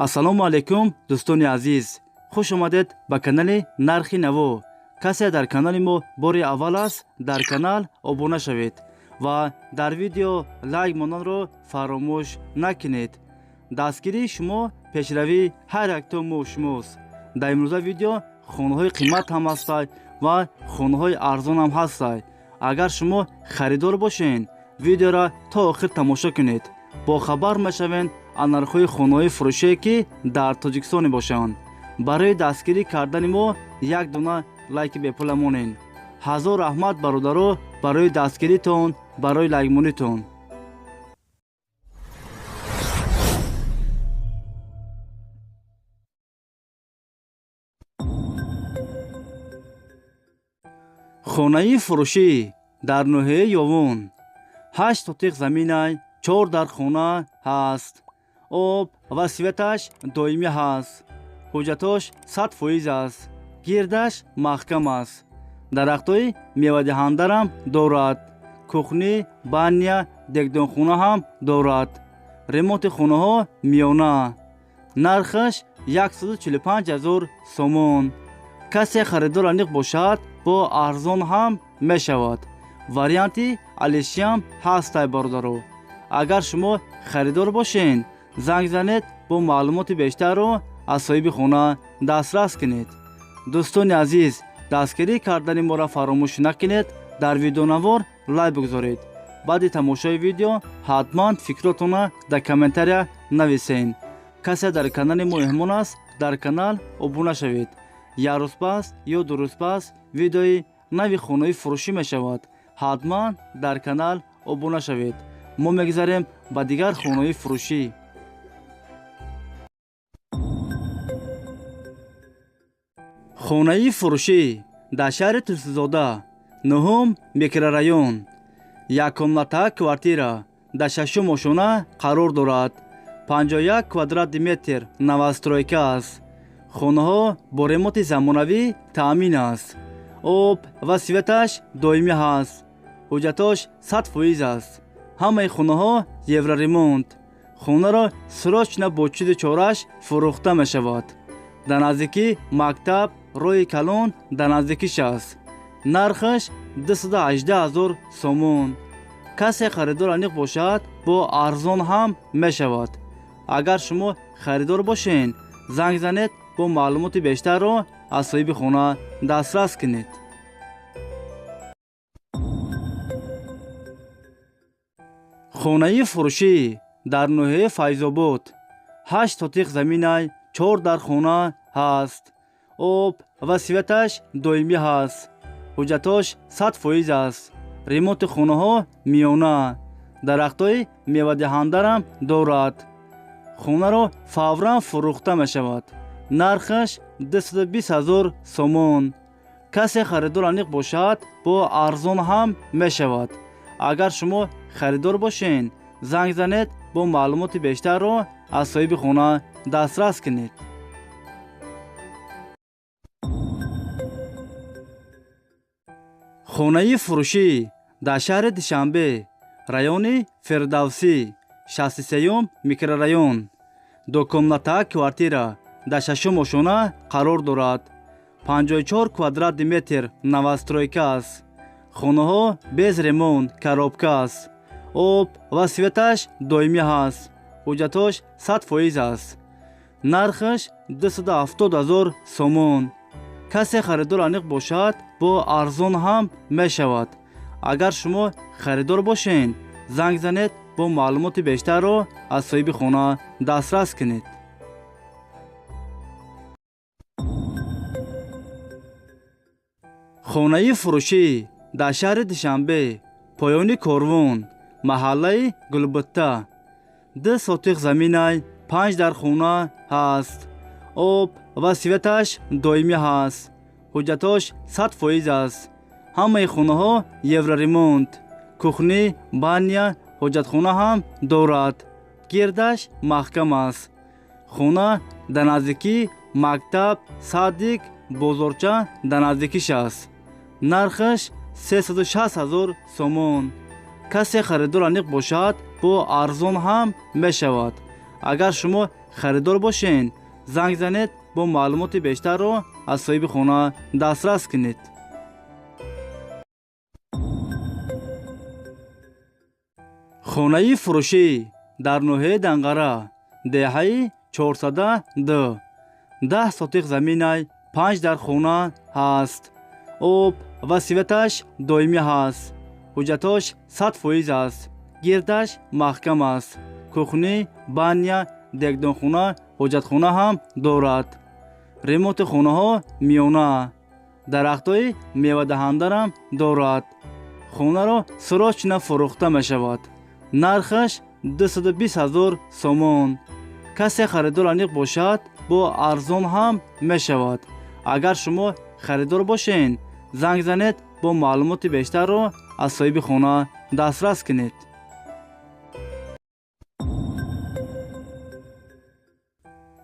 ассалому алайкум дӯстони азиз, хуш омадед ба канали Нархи Наво. Касе дар канали мо бори аввал аст, дар канал обуна шавед ва дар видео лайк монанро фаромӯш накунед. дастгирии шумо пешравии ҳар яктон мо шумост. дар имрӯза видео хонаҳои қимат ҳам ҳастанд ва хонаҳои арзон ҳам ҳастанд. агар шумо харидор бошед, видеоро то охир тамошо кунед. бохабар мешавед аз нархҳои хонаҳои фурӯшие ки дар Тоҷикистон бошанд. барои дастгирӣ кардани мо як дона лайки бепула монед. ҳазор раҳмат бародаро барои дастгиритон, барои лайкмонитон. хонаи фуруши дар ноҳияи Ёвон 8 сотиқ заминай, 4 дар хона ҳаст. об ва светаш доимӣ ҳаст. ҳуҷҷатош 100% аст. гирдаш маҳкам аст. дарахтҳои мевадиҳандарам дорад. кухни, баня, дегдонхона ҳам дорад. ремонти хонаҳо миёна. нархаш 145,000 сомон. касе харидор аниқ бошад, бо арзон ҳам мешавад. варианти алишиам ҳастай бародаро. агар шумо харидор бошед, занг занед, бо маълумоти бештарро аз соҳиби хона дастрас кунед. дӯстони азиз, дастгирӣ кардани моро фаромӯш накунед. дар видеонавор лайк бигузоред. баъди тамошои видео ҳатман фикротонро дар комментария нависед. касе дар канали мо меҳмон аст, дар канал обуна шавед. як рӯз пас ё ду рӯз пас видеои нави хонаи фурӯшӣ мешавад. ҳатман дар канал обуна шавед. мо мегузарем ба дигар хонаи фурӯшӣ. хонаи фурӯшӣ дар шаҳри тусизода 9 микрорайон. яккомната квартира дар 6 ошона қарор дорад. 51 квадрат метр новостройка аст. хонаҳо бо ремонти замонавӣ таъмин аст. об ва светаш доимӣ ҳаст. ҳуҷҷатош 100% аст. ҳамаи хонаҳо евроремонт. хонаро срочно бо чизи чораш фурӯхта мешавад. дар наздикии мактаб, роҳи калон дар наздикиш аст. нархаш 218,000 сомон. касе харидор аниқ бошад, бо арзон ҳам мешавад. агар шумо харидор бошед, занг занед, бо маълумоти бештарро аз соҳиби хона дастрас кунед. хонаи фурӯшӣ дар ноҳияи Файзобод 8 сотиқ заминай, 4 дар хона ҳаст. об ва светаш доимӣ ҳаст. ҳуҷҷатош 100% аст. ремонти хонаҳо миёна. дарахтҳои мевадиҳандарам дорад. хонаро фавран фурӯхта мешавад. нархаш 220,000 сомон. касе харидор аниқ бошад, бо арзон ҳам мешавад. агар шумо харидор бошед, занг занед, бо маълумоти бештарро аз соҳиби хона дастрас кунед. хонаи фурӯшӣ дар шаҳри Душанбе, райони Фирдавсӣ, 63 микрорайон. дукомната квартира дар 6 ошона қарор дорад. 54 квадрат метр новостройка аст. хонаҳо без ремонт, коробка аст. об ва светаш доимӣ ҳаст. ҳуҷҷатош 100% аст. нархаш 270,000 сомон. касе харидор аниқ бошад, бо арзон ҳам мешавад. агар шумо харидор бошед, занг занед, бо маълумоти бештарро аз соҳиби хона дастрас кунед. хонаи фурӯшӣ дар шаҳри Душанбе, поёни корвон, маҳаллаи Гулбутта 2 сотиқ заминай, 5 дар хона ҳаст. об ва светаш доимӣ ҳаст. ҳуҷҷатош 100% аст. ҳамаи хонаҳо евроремонт. кухни, баня, ҳоҷатхона ҳам дорад. гирдаш маҳкам аст. хона дар наздикии мактаб, садик, бозорча дар наздикиш аст. нархаш 360,000 сомон. касе харидор аниқ бошад, бо арзон ҳам мешавад. агар шумо خریدار باشین زنگ زنید با معلومات بیشتر رو از صاحب خانه دسترس کنید. خونه‌ی فروشی در نوحه دنگره دهه 402 10 سوتیق زمین 5 در خانه هست. آب و سویتش دائمی هست. حجتش 100% است. گردش محکم است. کخنی، بانیا، دگدان خونه، حجت خونه هم دارد. ریموت خونه ها میانه. درختای میوه دهنده هم دارد. خونه را سراچ فروخته می شود. نرخش 220,000 سومون. کسی خریدار انیق باشد با ارزان هم می شود. اگر شما خریدار باشین زنگ زنید با معلومات بیشتر را از صاحب خانه دسترس کنید.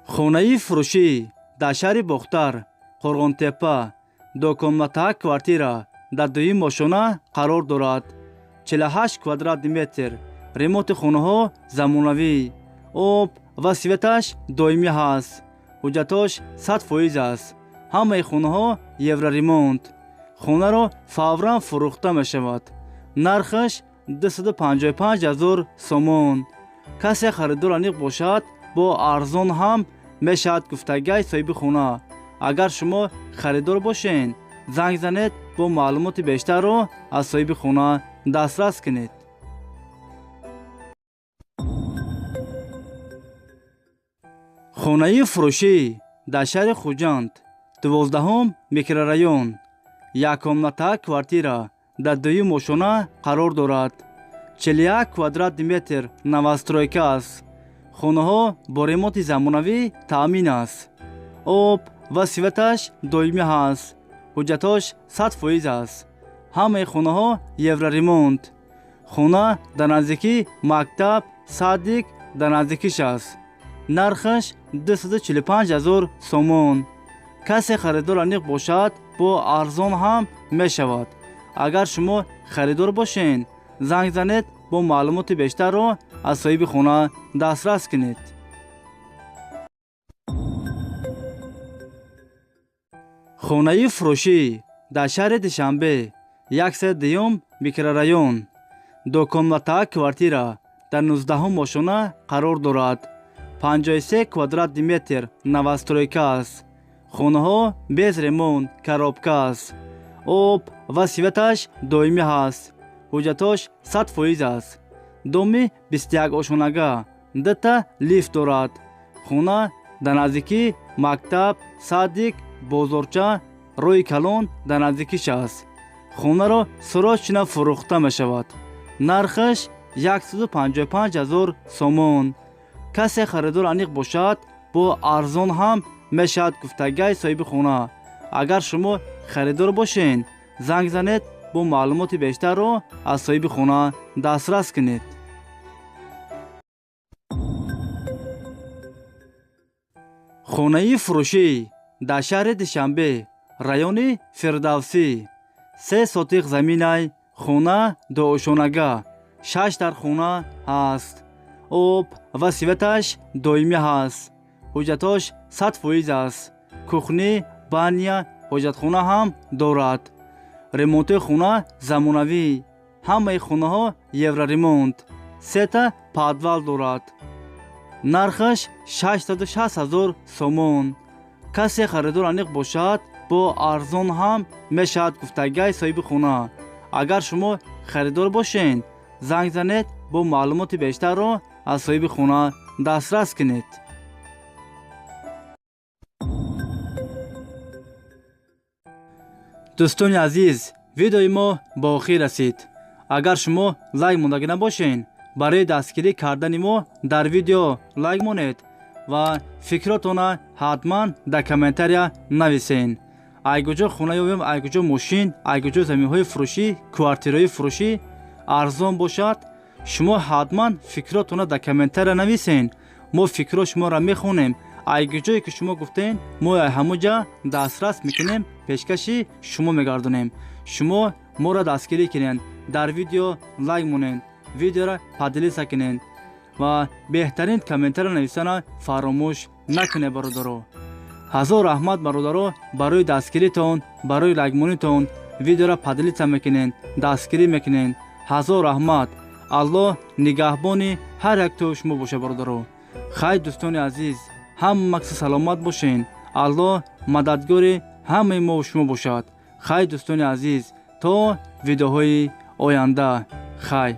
خونه‌ی فروشی در شهر بختر قرغان-تپه دوکانمتا کوارتیرا در دویم ماشونه قرار دارد. 48 کوادرات متر. ریموت خونه ها زمانوی. آب و سویتش دائمی هست. حجتش 100% است. همه خونه ها یورو ریمونت. خونه را فورا فروخته می شود. نرخش 255,000 سومون. کسی خریدار انیق باشد با ارزان هم می شود گفتگی صاحب خونه. اگر شما خریدار باشین زنگ زنید با معلومات بیشتر را از صاحب خونه دسترس کنید. خونه‌ی فروشی در شهر خوجند 12 میکرورایون یکمنتا کوارتیرا در دویم ماشونه قرار دارد. 41 کوادرات متر نوسترویکا است. خونه ها با ریموت زمانوی تامین است. آب و سویتش دائمی هست. حجتش 100% است. همه خونه ها یورو ریمونت. خونه در نزدیکی مکتب صادق در نزدیکیش است. نرخش 245,000 سومون. کسی خریدار انیق باشد با ارزان هم می شود. اگر شما خریدار باشین زنگ زنید با معلومات بیشتر را از صاحب خانه دسترس کنید. خونه‌ی فروشی در شهر دشنبه 102 میکرورایون دوکانمتا کوارتیرا در 19 ماشونه قرار دارد. 53 کوادرات متر نوسترویکا است. خونه ها без ремонт коробка است. آب و سویتش دائمی هست. حجتش 100% است. دومی 21 آشانگاه. 2 لیفت دارد. خونه در نزدیکی مکتب صادق بازارچه روی کلان در نزدیکیش است. خونه را سراچ فروخته می شود. نرخش 155,000 سومون. کسی خریدار انیق باشد با ارزان هم می شود گفتگی صاحب خونه. اگر شما خریدار باشین زنگ زنید با معلومات بیشتر را از صاحب خونه دسترس کنید. خونه‌ی فروشی در شهر دشنبه رایون فردوسی 3 سوتیق زمین خونه دو آشانگاه 6 در خونه هست. آب و سویتش دائمی هست. حجتش 100% است. کخنی، بانیا، حجت خونه هم دارد. ریمونت خونه زمانوی. همه خونه ها یورو ریمونت. 3 پادوال دارد. نرخش 660,000 سومون. کسی خریدار انیق باشد با ارزان هم می شود گفتگی صاحب خونه. اگر شما خریدار باشین زنگ زنید با معلومات بیشتر را از صاحب خونه دسترس کنید. دوستان عزیز، ویدیوی ما با آخر رسید. اگر شما لایک موندگی نباشین برای دستگیری کردن ما در ویدیو لایک مونید و فکراتون حتما در کامنتاریا نویسین. ایگوجا خونه یابیم، ایگوجا ماشین، ایگوجا زمین‌های فروشی، کوارتیرهای فروشی ارزان باشد، شما حتما فکراتون در کامنتاریا نویسین. ما فکرات شما را میخونیم. ایگوجایی که شما گفتین ما همونجا دسترس میکنیم، پیشکشی شما میگردونیم. شما ما را دستگیری کنین، در ویدیو لایک مونین، ویدیو را پادلی سکنین ва беҳтарин комментарро нависана фаромӯш накунед бародаро. ҳазор раҳмат бародаро барои дастгиритон, барои лайкмонитон. видеоро падлица мекунед, дастгирӣ мекунед. ҳазор раҳмат. аллоҳ нигаҳбони ҳар яктои шумо боша бародаро. хай дӯстони азиз, ҳамакси саломат бошед. аллоҳ мададгори ҳамаи мо шумо бошад. хай дӯстони азиз, то видеоҳои оянда. хай.